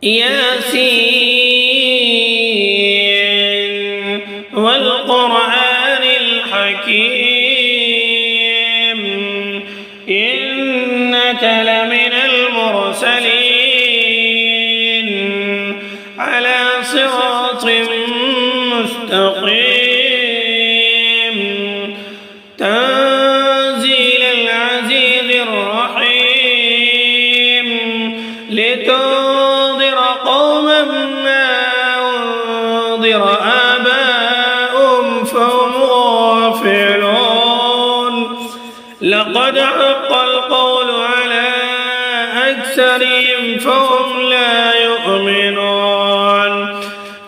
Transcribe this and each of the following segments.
ياسين والقرآن الحكيم إنك لمن المرسلين على صراط مستقيم تنزيل العزيز الرحيم لتنذر قوما ما أنذر آباؤهم فهم غافلون لقد حق القول على أكثرهم فهم لا يؤمنون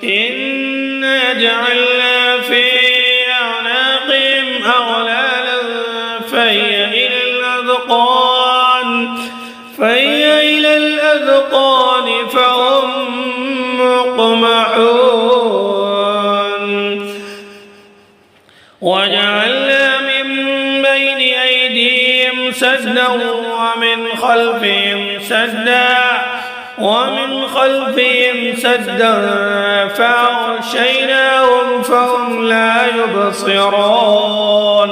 إنا جعلنا في أعناقهم أغلالا فهي إلى الأذقان فهم مقمحون وجعلنا من بين أيديهم سدا ومن خلفهم سدا فأغشيناهم فهم لا يبصرون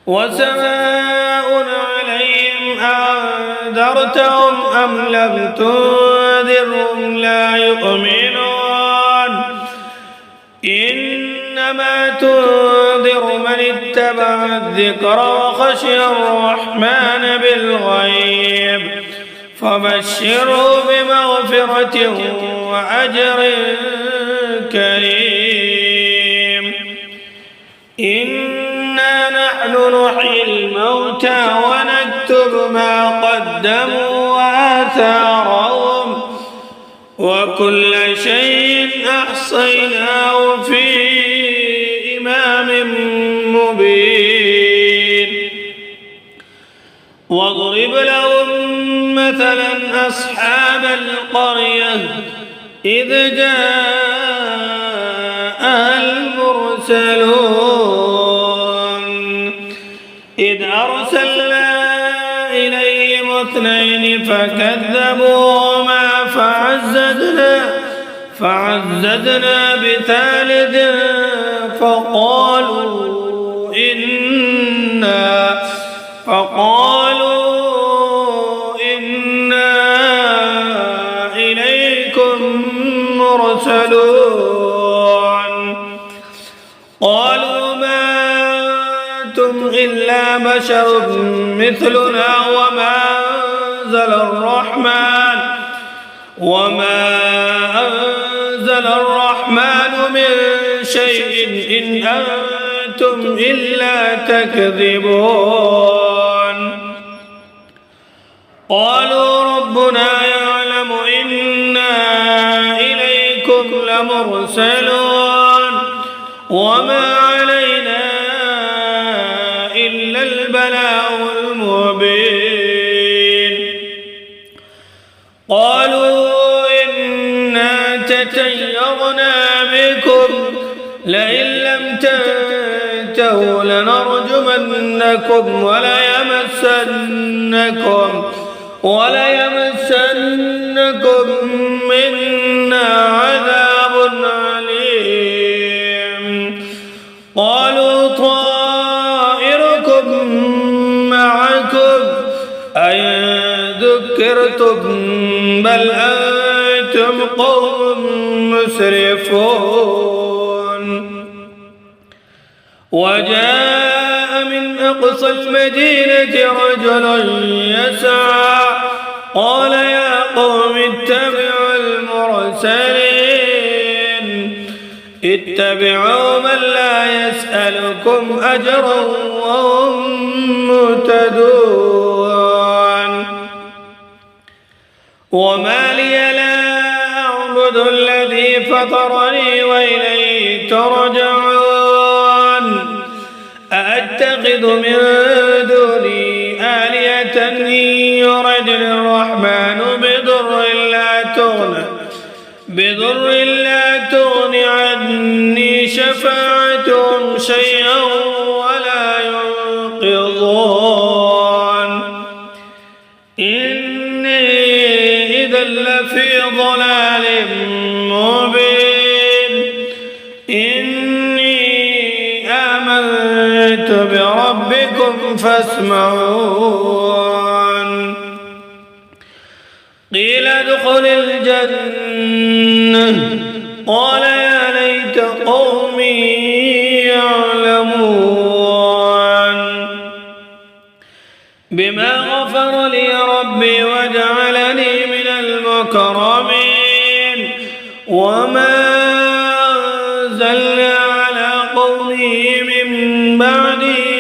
وسواء عليهم أنذرتهم أم لم تنذرهم لا يؤمنون إنما تنذر من اتبع الذكر وخشي الرحمن بالغيب فبشره بمغفرة وأجر كريم إنا نحن نحيي الموتى ونكتب ما قدموا وآثارهم وكل شيء أحصيناه في إمام مبين واضرب لهم مثلا أصحاب القرية إذ جاءها المرسلون إذ أرسلنا إليهم 2 فكذبوهما فعززنا ب3 فقالوا إنا إليكم مرسلون قالوا ما أنتم إلا بشر مثلنا وما أنزل الرحمن من شيء إن أنتم إلا تكذبون قالوا ربنا يعلم إنا إليكم لمرسلون وما علينا إلا البلاغ المبين قالوا إنا تطيرنا بكم لئن لم تنتهوا لنرجمنكم وليمسنكم منا عذاب أليم قالوا طائركم معكم أئن ذكرتم بل أنتم قوم مسرفون وجاء من أقصى المدينة رجل يسعى قال يا قوم اتبعوا المرسلين اتبعوا من لا يسألكم أجرا وهم مهتدون وما لي لا أعبد الذي فطرني وإليه ترجعون أأتخذ من دوني آلهة إن يردني الرحمن بضر لا تغن عني شفاعتهم شيئا ولا ينقذون إني إذا لفي ضلال مبين إني آمنت بربكم فاسمعون قيل ادخل الجنة قال يا ليت قومي يعلمون بما غفر لي ربي وجعلني من المكرمين وما أنزلنا على قومه من بعده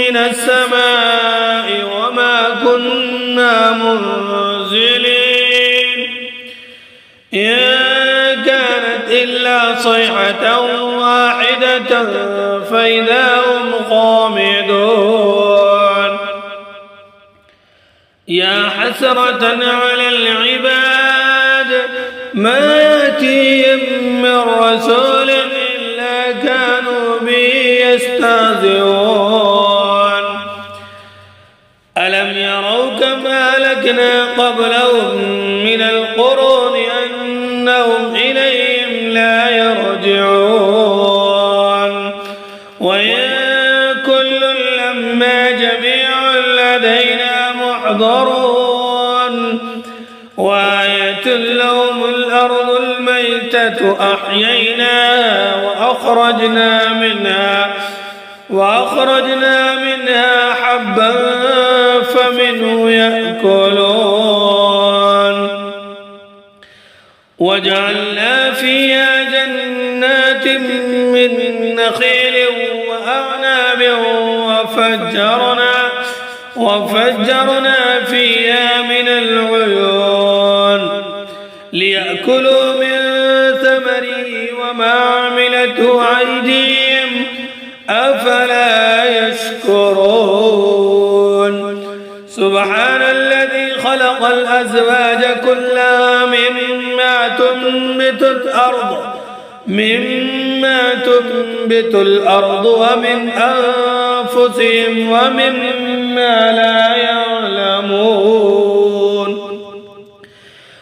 من السماء وما كنا منزلين إن كانت إلا صيحة واحدة فإذا هم خامدون يا حسرة على العباد ما يأتيهم من رسول إلا كانوا به يستهزئون ألم يروا كم أهلكنا قبلهم من القرون أنهم إليهم لا يرجعون وإن كل لما جميع لدينا محضرون وآية لهم الأرض الميتة أحييناها وأخرجنا منها حبا فمنه يأكلون وجعلنا فيها جنات من نخيل وأعناب وفجرنا فيها من العيون ليأكلوا من ثمره وما عملته أيديهم أفلا يشكرون سبحان الذي خلق الأزواج كلها مما تنبت الأرض ومن أنفسهم ومما لا يعلمون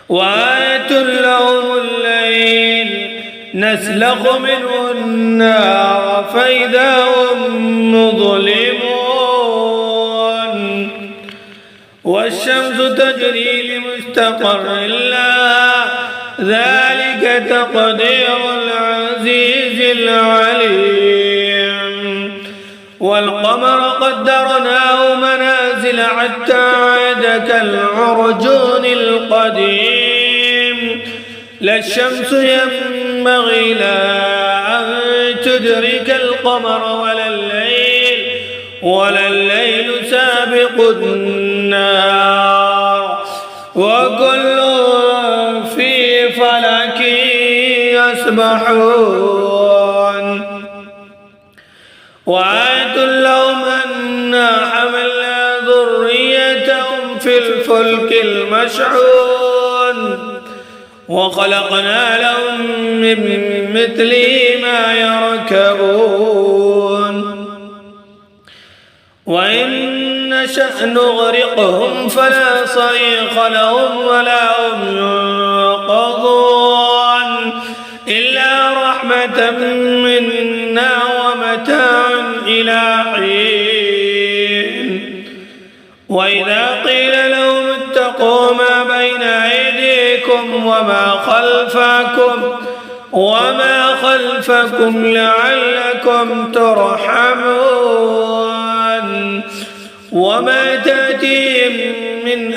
وآية لهم الليل نسلخ منه النار فإذا هم مظلمون والشمس تجري لمستقر لها ذلك تقدير العزيز العليم والقمر قدرناه منازل حتى عاد كالعرجون القديم لا الشمس ينبغي لها أن تدرك القمر ولا الليل سابق النهار وكل في فلك يسبحون وآية لهم أنا حملنا ذريتهم في الفلك المشحون وخلقنا لهم من مثله ما يركبون وإن نشأ نغرقهم فلا صريخ لهم ولا هم ينقذون إلا رحمة منا ومتاع إلى حين وإذا قيل لهم اتقوا ما بين أيديكم وما خلفكم لعلكم ترحمون وما تأتيهم من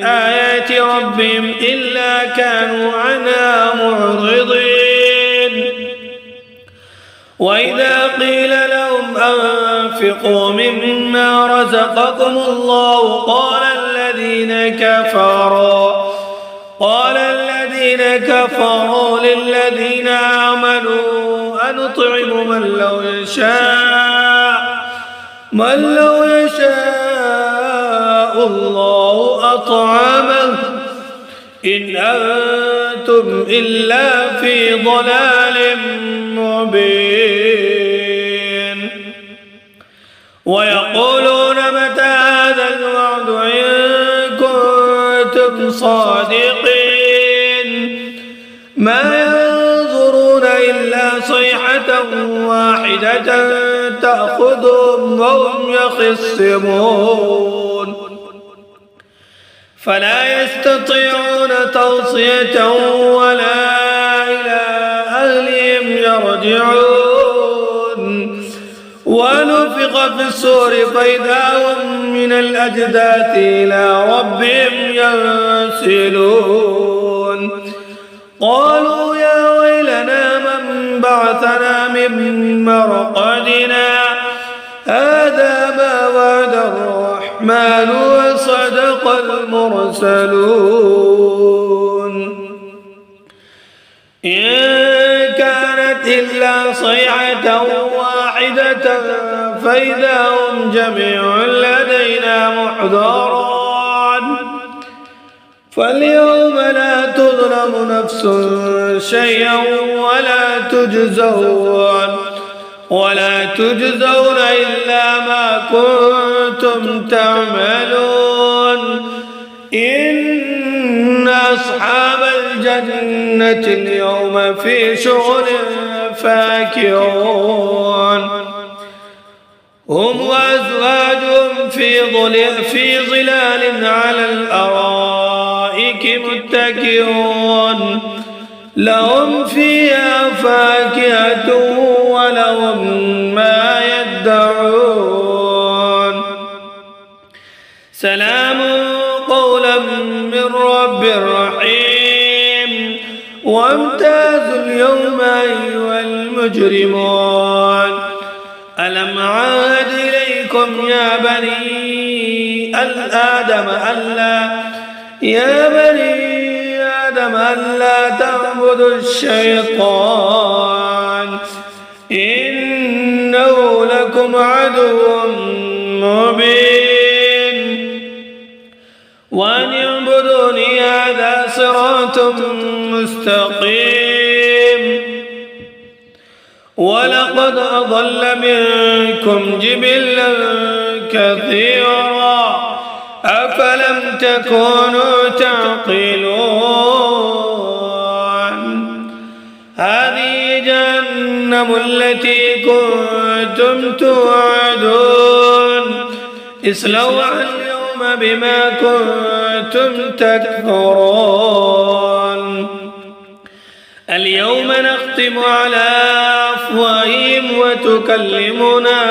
آيات ربهم إلا كانوا عنها معرضين وإذا قيل لهم أنفقوا مما رزقكم الله قال الذين كفروا للذين آمنوا أنطعم من لو يشاء الله أطعمه إن أنتم إلا في ضلال مبين ويقولون متى هذا الوعد إن كنتم صادقين ما ينظرون إلا صيحة واحدة تأخذهم وهم يخصمون فلا يستطيعون توصية ولا إلى أهلهم يرجعون ونفخ في الصور فإذا هم من الأجداث إلى ربهم ينسلون قالوا يا ويلنا من بعثنا من مرقدنا هذا ما وعد الرحمن وصدق المرسلون إن كانت إلا صيحة واحدة فإذا هم جميع لدينا محضرون فاليوم لا تظلم نفس شيئا ولا تجزون إلا ما كنتم تعملون إن أصحاب الجنة اليوم في شغل فاكهون هم وأزواجهم في ظلال على الأرائك متكئون لهم فيها فاكهة ولهم ما يدعون سلام قولا من رب رحيم وامتازوا اليوم أيها المجرمون ألم عهد إليكم يا بني آدم ألا تعبدوا الشيطان إنه لكم عدو مبين وأن اعبدوني هذا صراط مستقيم ولقد أضل منكم جبلا كثيرا أفلم تكونوا تعقلون هذه جهنم التي كنتم توعدون اصلوها اليوم بما كنتم تكفرون اليوم نختم على أفواههم وتكلمنا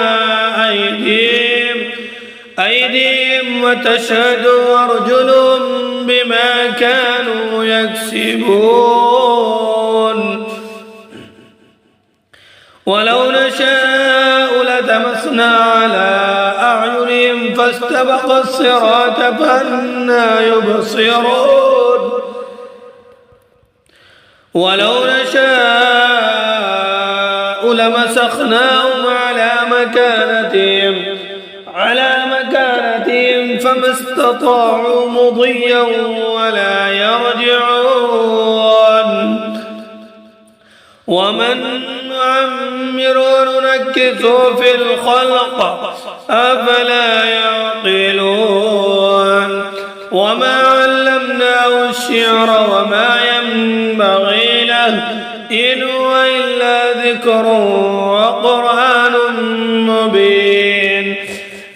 أيديهم وتشهد أرجلهم بما كانوا يكسبون ولو نشاء لتمسنا على أعينهم فاستبق الصراط فأنى يبصرون ولو نشاء لمسخناهم على مكانتهم فما استطاعوا مضيا ولا يرجعون ومن نعمر ننكثه في الخلق أفلا يعقلون وما علمناه الشعر وما ينبغي له إن هو إلا ذكر وقرآن مبين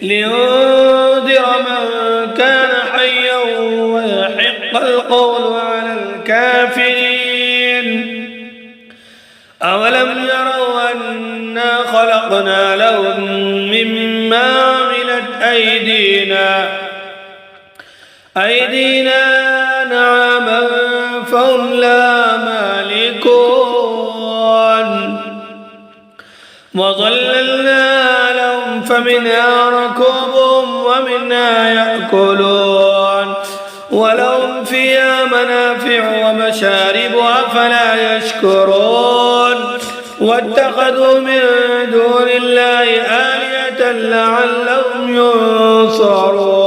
لينذر من كان حيا ويحق القول على الكافرين أولم يروا أنا خلقنا لهم مما عملت أيدينا نعما فهم لا مالكون وظللنا لهم فمنها ركوبهم ومنها يأكلون ولهم فيها منافع ومشارب أفلا يشكرون واتخذوا من دون الله آلهة لعلهم ينصرون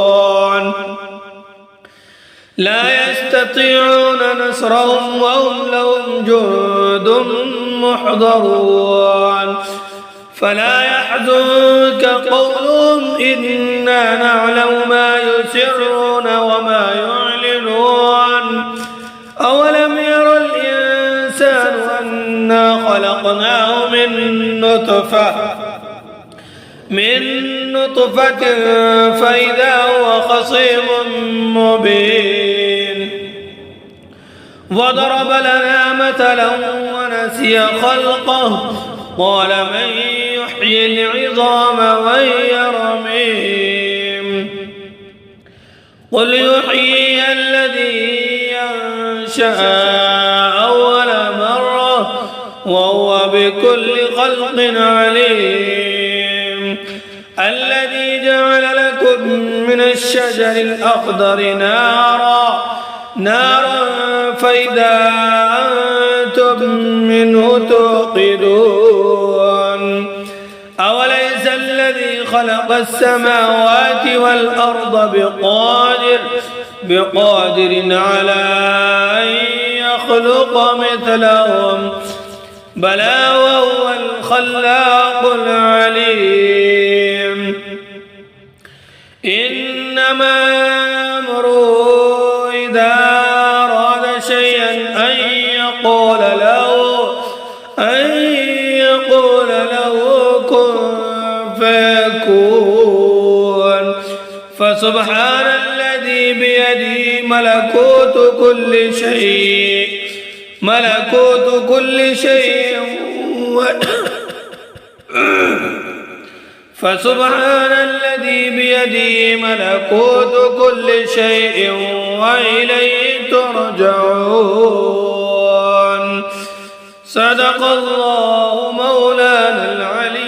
لا يستطيعون نصرهم وهم لهم جند محضرون فلا يحزنك قولهم إنا نعلم ما يسرون وما يعلنون أولم ير الإنسان أنا خلقناه من نطفة فإذا هو خصيم مبين وضرب لنا مثلا ونسي خلقه قال من يحيي العظام وهي رميم قل يحيي الذي ينشأ أول مرة وهو بكل خلق عليم الذي جعل لكم من الشجر الأخضر نارا فإذا أنتم منه توقدون أوليس الذي خلق السماوات والأرض بقادر على أن يخلق مثلهم بلى وهو الخلاق العليم إنما أمره إذا أراد شيئا أن يقول له كن فيكون فسبحان الذي بيده ملكوت كل شيء فسبحان الذي بيده ملكوت كل شيء وإليه ترجعون صدق الله مولانا العلي